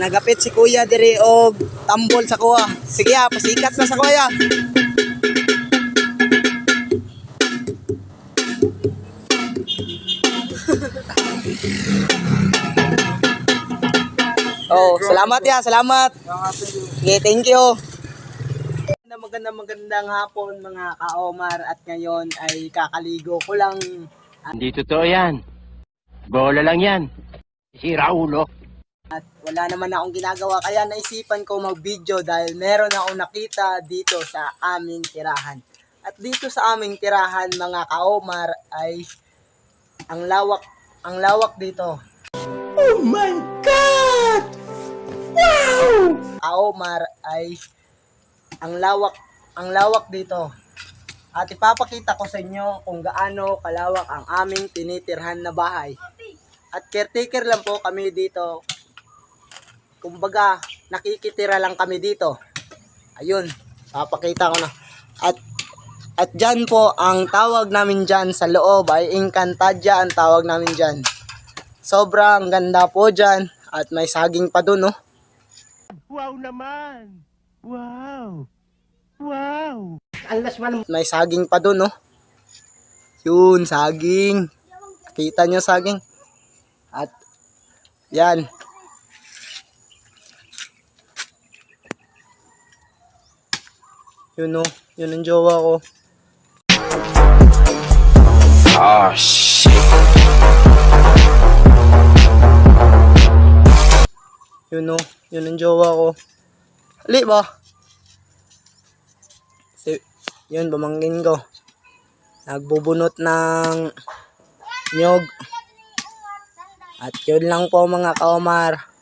Nagapit si kuya diri og tambol sa kuha. Sige ha, pasikat na sa kuya. Oh, salamat ya, salamat. Okay, thank you. Magandang hapon mga ka-Omar at ngayon ay kakaligo ko lang. Hindi totoo yan. Bola lang yan. Sira ulo. At wala naman akong ginagawa kaya naisipan ko mag-video dahil meron akong nakita dito sa aming tirahan. At dito sa aming tirahan mga ka-Omar ay ang lawak dito. Oh my God! Wow! Ka-Omar ay ang lawak dito. At ipapakita ko sa inyo kung gaano kalawak ang aming tinitirhan na bahay. At caretaker lang po kami dito. Kumbaga, nakikitira lang kami dito. Ayun, papakita ko na. At dyan po, ang tawag namin dyan sa loob ay Encantadia ang tawag namin dyan. Sobrang ganda po dyan. At may saging pa dun, oh. Wow naman! Wow! Wow! May saging pa dun, oh. Yun, saging. Kita nyo saging. At, yan. Yun, oh. Yun ang jowa ko. Oh, shit! Yun, oh. Yun ang jowa ko. Hali ba? Yun, bumangkin ko. Nagbubunot ng nyog. At yun lang po mga ka-Omar.